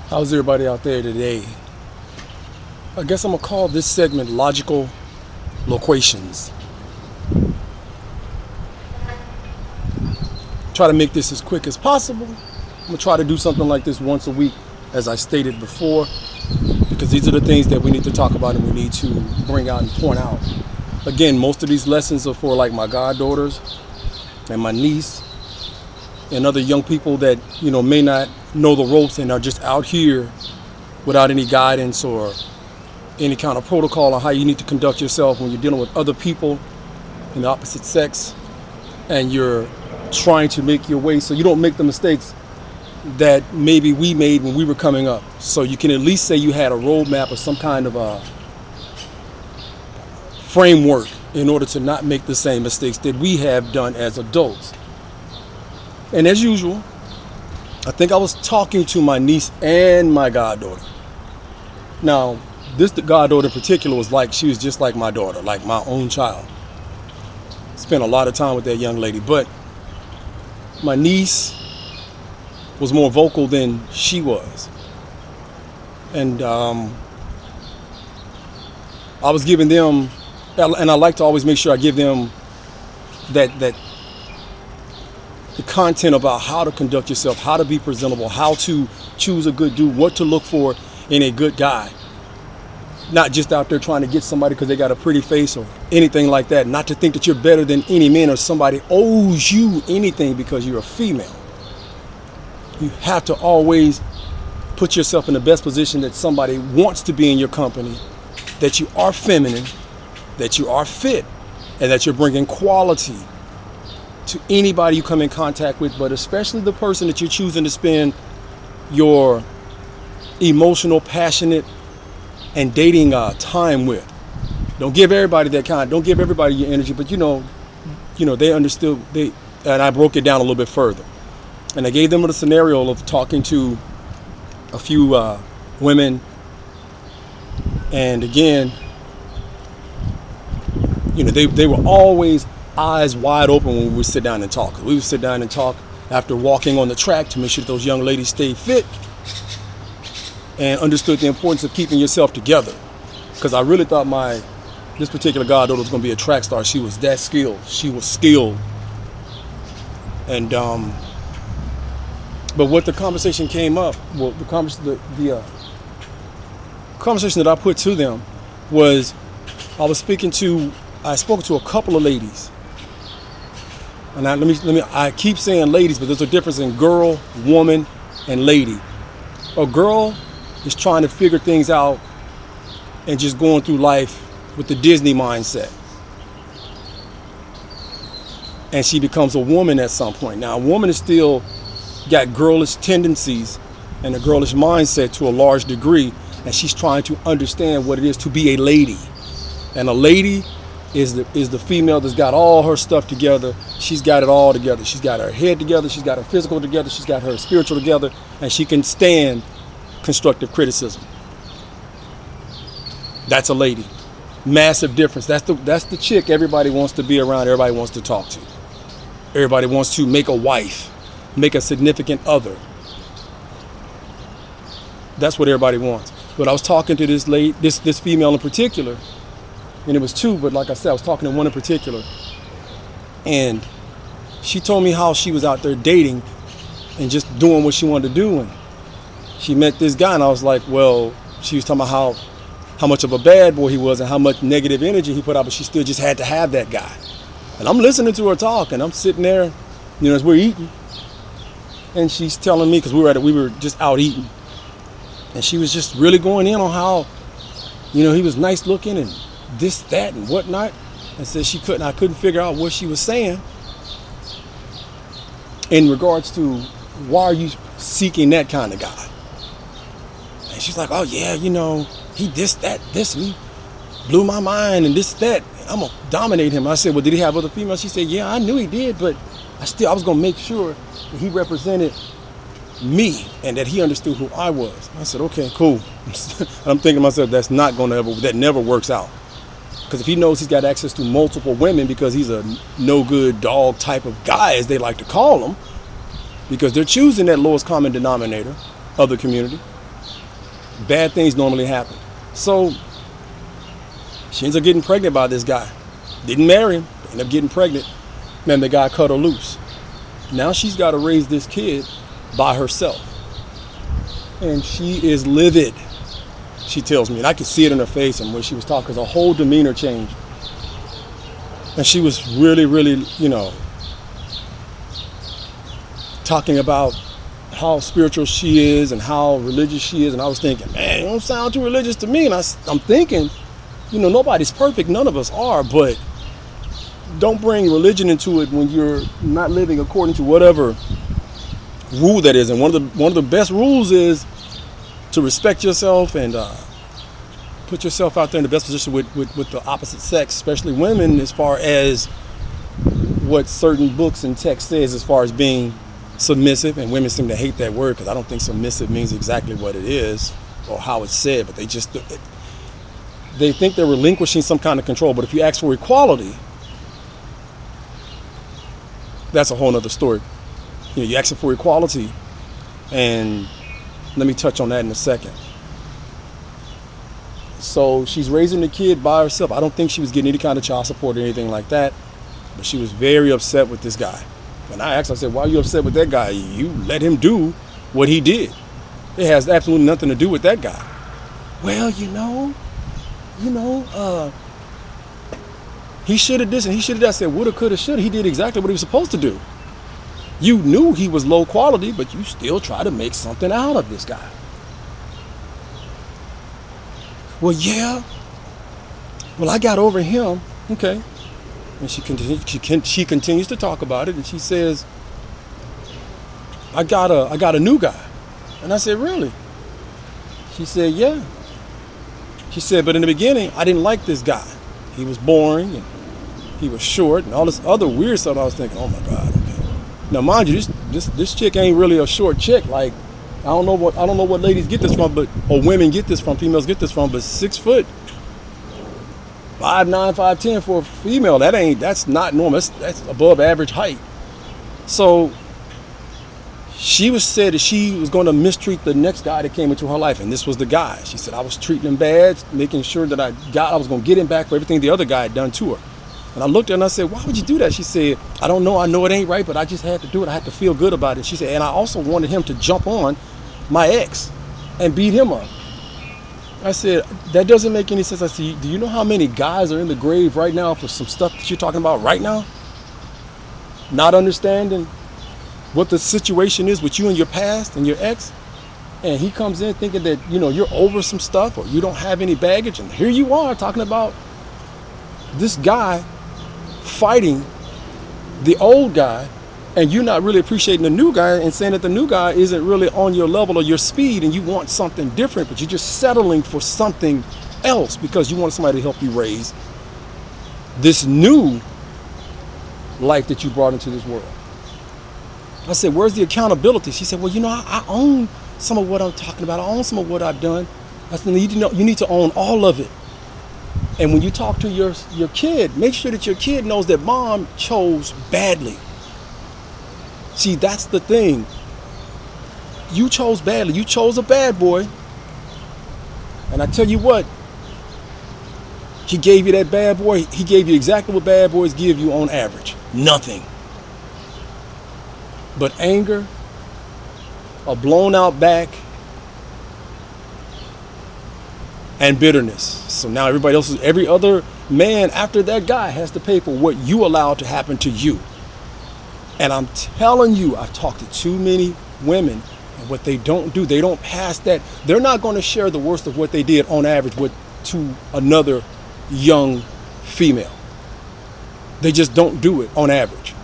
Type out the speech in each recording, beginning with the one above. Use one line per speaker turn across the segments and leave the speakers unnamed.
How's everybody out there today? I guess I'm gonna call this segment Logical Loquations. Try to make this as quick as possible. I'm gonna try to do something like this once a week, as I stated before, because these are the things that we need to talk about and we need to bring out and point out. Again, most of these lessons are for like my goddaughters and my niece and other young people that, may not know the ropes and are just out here without any guidance or any kind of protocol on how you need to conduct yourself when you're dealing with other people in the opposite sex and you're trying to make your way so you don't make the mistakes that maybe we made when we were coming up. So you can at least say you had a roadmap or some kind of a framework in order to not make the same mistakes that we have done as adults. And as usual, I think I was talking to my niece and my goddaughter. Now, this goddaughter in particular she was just like my daughter, like my own child. Spent a lot of time with that young lady, but my niece was more vocal than she was. And I was giving them, and I like to always make sure I give them that the content about how to conduct yourself, how to be presentable, how to choose a good dude, what to look for in a good guy. Not just out there trying to get somebody because they got a pretty face or anything like that. Not to think that you're better than any man or somebody owes you anything because you're a female. You have to always put yourself in the best position that somebody wants to be in your company, that you are feminine, that you are fit, and that you're bringing quality to anybody you come in contact with, but especially the person that you're choosing to spend your emotional, passionate, and dating time with. Don't give everybody that kind. Don't give everybody your energy, but they understood. And I broke it down a little bit further, and I gave them the scenario of talking to a few women, and again, they were always eyes wide open when we would sit down and talk. We would sit down and talk after walking on the track to make sure that those young ladies stayed fit and understood the importance of keeping yourself together. Because I really thought this particular goddaughter was going to be a track star. She was that skilled. She was skilled. And but what the conversation came up, the conversation that I put to them was I spoke to a couple of ladies. And I keep saying ladies, but there's a difference in girl, woman, and lady. A girl is trying to figure things out and just going through life with the Disney mindset. And she becomes a woman at some point. Now, a woman is still got girlish tendencies and a girlish mindset to a large degree, and she's trying to understand what it is to be a lady. And a lady is the female that's got all her stuff together. She's got it all together. She's got her head together. She's got her physical together. She's got her spiritual together, and she can stand constructive criticism. That's a lady. Massive difference. That's the chick everybody wants to be around. Everybody wants to talk to. Everybody wants to make a wife, make a significant other. That's what everybody wants. But I was talking to this female in particular, and it was two, but like I said, I was talking to one in particular, and she told me how she was out there dating and just doing what she wanted to do, and she met this guy, and I was like, well, she was talking about how much of a bad boy he was and how much negative energy he put out, but she still just had to have that guy. And I'm listening to her talk, and I'm sitting there, as we're eating, and she's telling me, because we were just out eating, and she was just really going in on how, he was nice looking and this, that, and whatnot, and said I couldn't figure out what she was saying in regards to why are you seeking that kind of guy. And she's like, oh yeah, he this, and he blew my mind and this, that, I'm gonna dominate him. I said, well, did he have other females? She said, yeah, I knew he did, but I was gonna make sure that he represented me and that he understood who I was. I said, okay, cool. And I'm thinking to myself, that never works out. Because if he knows he's got access to multiple women because he's a no-good dog type of guy, as they like to call him, because they're choosing that lowest common denominator of the community, bad things normally happen. So she ends up getting pregnant by this guy. Didn't marry him, ended up getting pregnant. Man, the guy cut her loose. Now she's got to raise this kid by herself. And she is livid, she tells me. And I could see it in her face and when she was talking, because her whole demeanor changed. And she was really, really, talking about how spiritual she is and how religious she is. And I was thinking, man, you don't sound too religious to me. And I'm thinking, nobody's perfect. None of us are. But don't bring religion into it when you're not living according to whatever rule that is. And one of the best rules is to respect yourself and put yourself out there in the best position with the opposite sex, especially women, as far as what certain books and text says as far as being submissive. And women seem to hate that word because I don't think submissive means exactly what it is or how it's said, but they think they're relinquishing some kind of control. But if you ask for equality, that's a whole nother story. You ask for equality, and let me touch on that in a second. So she's raising the kid by herself. I don't think she was getting any kind of child support or anything like that, but she was very upset with this guy. And I asked her, I said, why are you upset with that guy? You let him do what he did. It has absolutely nothing to do with that guy. Well, he should have this and he should have that. I said, woulda, coulda, shoulda. He did exactly what he was supposed to do. You knew he was low quality, but you still try to make something out of this guy. Well, yeah. Well, I got over him. Okay. And she continues to talk about it, and she says, I got a new guy. And I said, really? She said, yeah. She said, but in the beginning, I didn't like this guy. He was boring, and he was short, and all this other weird stuff. I was thinking, oh my God, okay. Now, mind you, this chick ain't really a short chick. Like, I don't know what ladies get this from, or women get this from, females get this from, but 6 foot, 5'9", 5'10" for a female, that's not normal. That's above average height. So she said that she was going to mistreat the next guy that came into her life, and this was the guy. She said, I was treating him bad, making sure that I was going to get him back for everything the other guy had done to her. And I looked at her and I said, why would you do that? She said, I don't know. I know it ain't right, but I just had to do it. I had to feel good about it. She said, and I also wanted him to jump on my ex and beat him up. I said, that doesn't make any sense. I said, do you know how many guys are in the grave right now for some stuff that you're talking about right now? Not understanding what the situation is with you and your past and your ex. And he comes in thinking that, you're over some stuff or you don't have any baggage. And here you are talking about this guy fighting the old guy, and you're not really appreciating the new guy and saying that the new guy isn't really on your level or your speed and you want something different, but you're just settling for something else because you want somebody to help you raise this new life that you brought into this world. I said, where's the accountability? She said, well, I own some of what I'm talking about. I own some of what I've done. I said, you need to own all of it. And when you talk to your kid, make sure that your kid knows that mom chose badly. See, that's the thing. You chose badly. You chose a bad boy. And I tell you what, he gave you that bad boy. He gave you exactly what bad boys give you on average. Nothing. But anger, a blown out back, and bitterness. So now every other man after that guy has to pay for what you allowed to happen to you. And I'm telling you, I've talked to too many women, and what they don't do, they don't pass that. They're not going to share the worst of what they did on average to another young female. They just don't do it on average.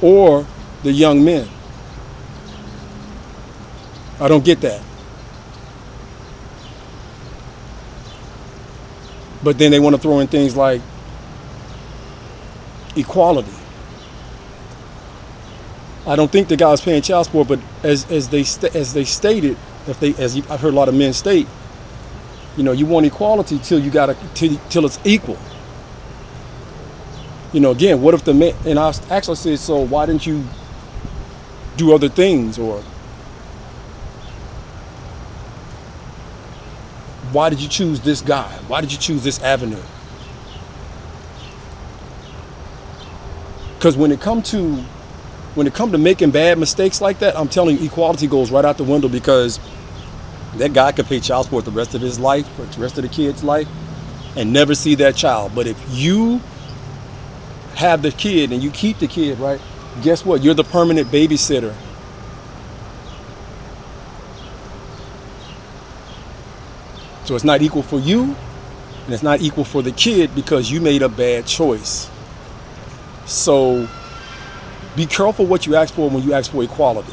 Or the young men. I don't get that. But then they want to throw in things like equality. I don't think the guy's paying child support, but as they stated, I've heard a lot of men state, you want equality till it's equal. Again, what if the man, and I actually said, so why didn't you do other things, or Why did you choose this guy? Why did you choose this avenue? Because when it come to making bad mistakes like that, I'm telling you, equality goes right out the window, because that guy could pay child support the rest of his life, for the rest of the kid's life, and never see that child. But if you have the kid and you keep the kid, right, guess what? You're the permanent babysitter. So it's not equal for you, and it's not equal for the kid, because you made a bad choice. So be careful what you ask for when you ask for equality.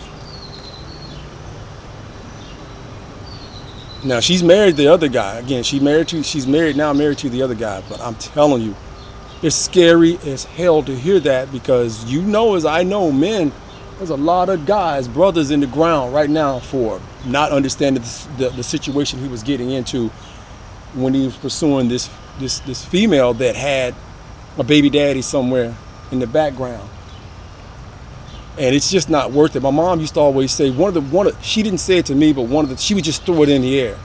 Now, she's married the other guy. Again, she's married to the other guy. But I'm telling you, it's scary as hell to hear that, because as I know, men, there's a lot of guys, brothers in the ground right now for not understanding the situation he was getting into when he was pursuing this female that had a baby daddy somewhere in the background. And it's just not worth it. My mom used to always say, she didn't say it to me, but she would just throw it in the air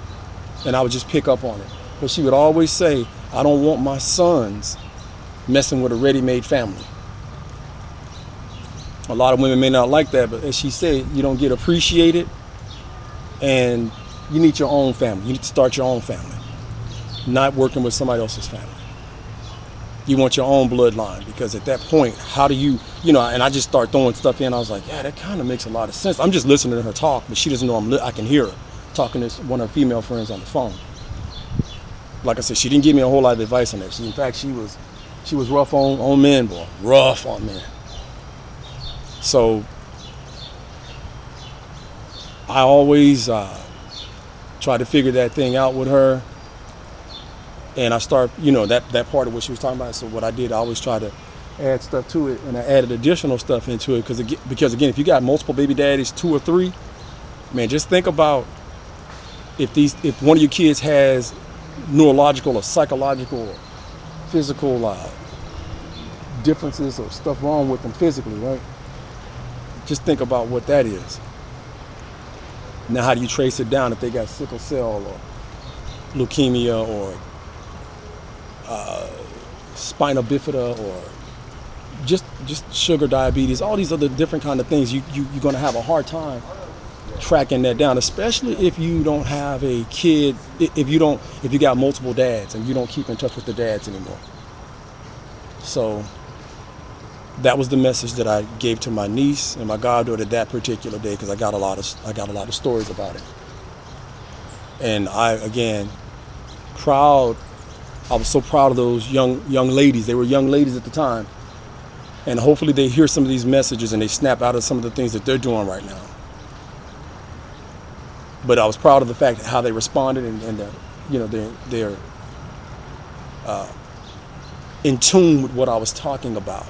and I would just pick up on it. But she would always say, I don't want my sons messing with a ready-made family. A lot of women may not like that, but as she said, you don't get appreciated, and you need your own family. You need to start your own family, not working with somebody else's family. You want your own bloodline, because at that point, how do you, and I just start throwing stuff in. I was like, yeah, that kind of makes a lot of sense. I'm just listening to her talk, but she doesn't know I can hear her talking to one of her female friends on the phone. Like I said, she didn't give me a whole lot of advice on that. In fact, she was rough on men, boy, rough on men. So I always try to figure that thing out with her. And I start, that part of what she was talking about. So what I did, I always try to add stuff to it, and I added additional stuff into it. Because again, if you got multiple baby daddies, 2 or 3, man, just think about if one of your kids has neurological or psychological or physical differences or stuff wrong with them physically, right? Just think about what that is. Now, how do you trace it down if they got sickle cell or leukemia or spina bifida or just sugar diabetes, all these other different kind of things, you're going to have a hard time tracking that down, especially if you don't have a kid, if you got multiple dads and you don't keep in touch with the dads anymore. So that was the message that I gave to my niece and my goddaughter that particular day, because I got a lot of stories about it. And I was so proud of those young ladies. They were young ladies at the time. And hopefully they hear some of these messages and they snap out of some of the things that they're doing right now. But I was proud of the fact how they responded, and they're in tune with what I was talking about.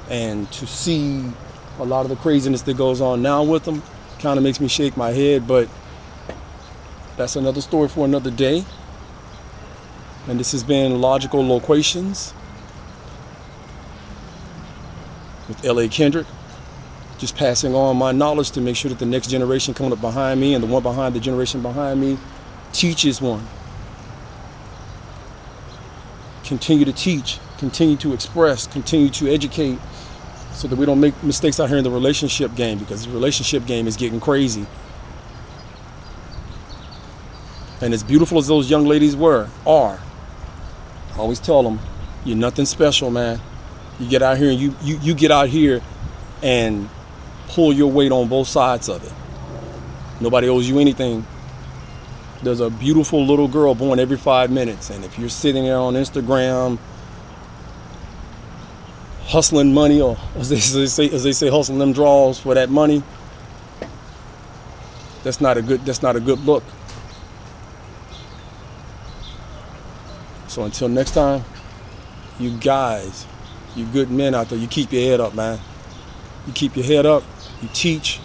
And to see a lot of the craziness that goes on now with them kind of makes me shake my head, but that's another story for another day. And this has been Logical Loquations with L.A. Kendrick. Just passing on my knowledge to make sure that the next generation coming up behind me and the one behind the generation behind me teaches one. Continue to teach, continue to express, continue to educate, so that we don't make mistakes out here in the relationship game, because the relationship game is getting crazy. And as beautiful as those young ladies are, I always tell them, you're nothing special, man. You get out here and you get out here and pull your weight on both sides of it. Nobody owes you anything. There's a beautiful little girl born every 5 minutes, and if you're sitting there on Instagram hustling money, or as they say, hustling them draws for that money, that's not a good look. So until next time, you guys, you good men out there, you keep your head up, man. You keep your head up, you teach,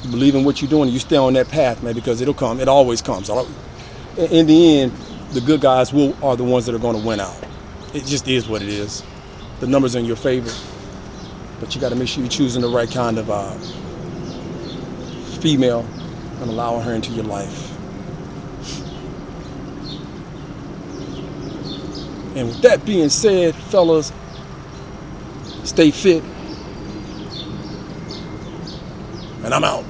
you believe in what you're doing, and you stay on that path, man, because it'll come. It always comes. In the end, the good guys are the ones that are going to win out. It just is what it is. The numbers are in your favor, but you got to make sure you're choosing the right kind of female and allowing her into your life. And with that being said, fellas, stay fit. And I'm out.